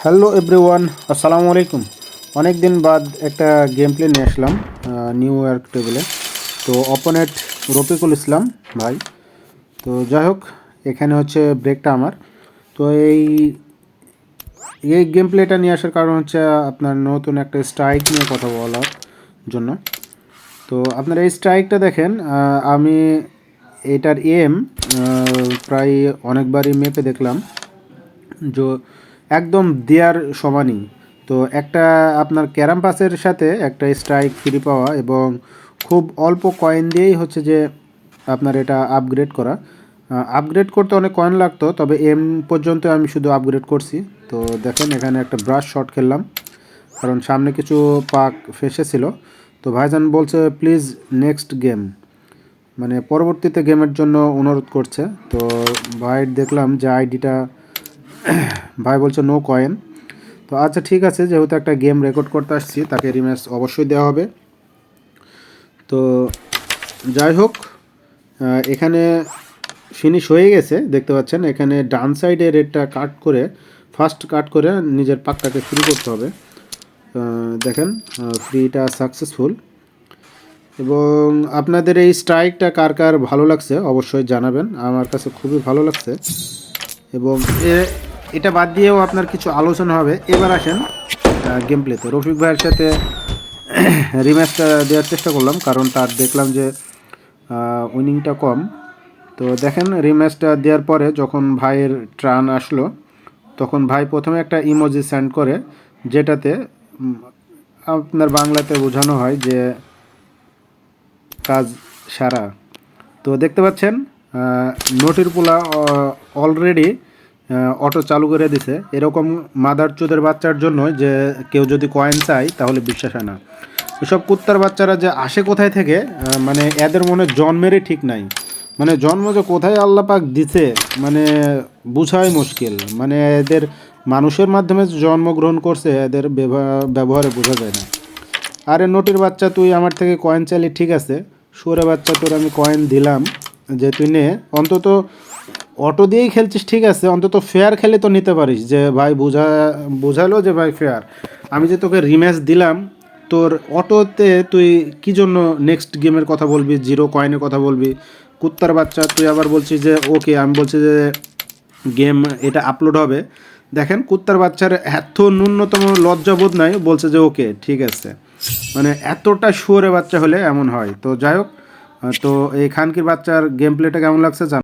Hello everyone, আসসালামু আলাইকুম। অনেক দিন বাদ একটা গেম প্লে নিয়ে আসলাম নিউ ইয়র্ক টেবিলে। তো অপোনেন্ট রফিকুল ইসলাম ভাই। তো যাই হোক, এখানে হচ্ছে ব্রেকটা আমার। তো এই গেম প্লেটা নিয়ে আসার কারণ হচ্ছে আপনার নতুন একটা স্ট্রাইক নিয়ে কথা বলার জন্য। তো আপনার এই স্ট্রাইকটা দেখেন, আমি এটার এম প্রায় অনেকবারই মেপে দেখলাম যে একদম দেয়ার সমানই। তো একটা আপনার ক্যারাম পাসের সাথে একটা স্ট্রাইক ফ্রি পাওয়া এবং খুব অল্প কয়েন দিয়েই হচ্ছে যে আপনার এটা আপগ্রেড করা। আপগ্রেড করতে অনেক কয়েন লাগতো, তবে এম পর্যন্ত আমি শুধু আপগ্রেড করছি। তো দেখেন এখানে একটা ব্রাশ শট খেললাম, কারণ সামনে কিছু পাক ফেসে ছিল। তো ভাইজান বলছে প্লিজ নেক্সট গেম, মানে পরবর্তীতে গেমের জন্য অনুরোধ করছে। তো ভাই দেখলাম যে আইডিটা ভাই বলছে নো কয়েন। তো আচ্ছা ঠিক আছে, যেহেতু একটা গেম রেকর্ড করতে আসছি তাকে রিম্যাচ অবশ্যই দেওয়া হবে। তো যাই হোক, এখানে ফিনিশ হয়ে গেছে দেখতে পাচ্ছেন। এখানে ডান সাইডে রেডটা কাট করে, ফার্স্ট কাট করে নিজের পাকটাকে ফ্রি করতে হবে। দেখেন ফ্রিটা সাকসেসফুল। এবং আপনাদের এই স্ট্রাইকটা কার কার ভালো লাগছে অবশ্যই জানাবেন, আমার কাছে খুবই ভালো লাগছে। এবং এটা বাদ দিয়েও আপনার কিছু আলোচনা হবে। এবার আসেন গেম প্লেতে। রফিক ভাইয়ের সাথে রিম্যাচটা দেওয়ার চেষ্টা করলাম, কারণ তার দেখলাম যে উইনিংটা কম। তো দেখেন রিম্যাচটা দেওয়ার পরে যখন ভাইয়ের ট্রান আসলো, তখন ভাই প্রথমে একটা ইমোজি সেন্ড করে, যেটাতে আপনার বাংলাতে বোঝানো হয় যে কাজ সারা। তো দেখতে পাচ্ছেন নোটির পোলা অলরেডি অটো চালু করে দিছে। এরকম মাদার চোদের বাচ্চার জন্য যে কেউ যদি কয়েন চায় তাহলে বিশ্বাস হয় না। এসব কুত্তার বাচ্চারা যে আসে কোথায় থেকে, মানে এদের মনে জন্মেরই ঠিক নাই। মানে জন্ম যে কোথায় আল্লাহ পাক দিছে, মানে বোঝাই মুশকিল। মানে এদের মানুষের মাধ্যমে জন্মগ্রহণ করছে, এদের ব্যবহারে বোঝা যায় না। আরে নোটির বাচ্চা, তুই আমার থেকে কয়েন চাইলি ঠিক আছে, সুরে বাচ্চা তোর আমি কয়েন দিলাম যে তুই নে। অন্তত অটো দিয়েই খেলছিস ঠিক আছে, অন্তত ফেয়ার খেলে তো নিতে পারিস, যে ভাই বোঝালো যে ভাই ফেয়ার। আমি যে তোকে রিম্যাচ দিলাম, তোর অটোতে তুই কী জন্য নেক্সট গেমের কথা বলবি, জিরো কয়েনের কথা বলবি? কুত্তার বাচ্চা, তুই আবার বলছিস যে ওকে, আমি বলছি যে গেম এটা আপলোড হবে। দেখেন কুত্তার বাচ্চার এত ন্যূনতম লজ্জাবোধ নাই, বলছে যে ওকে ঠিক আছে। মানে এতটা শুয়োরে বাচ্চা হলে এমন হয়। তো যাই হোক, তো এই খানকির বাচ্চার গেম প্লেটা কেমন লাগছে জান।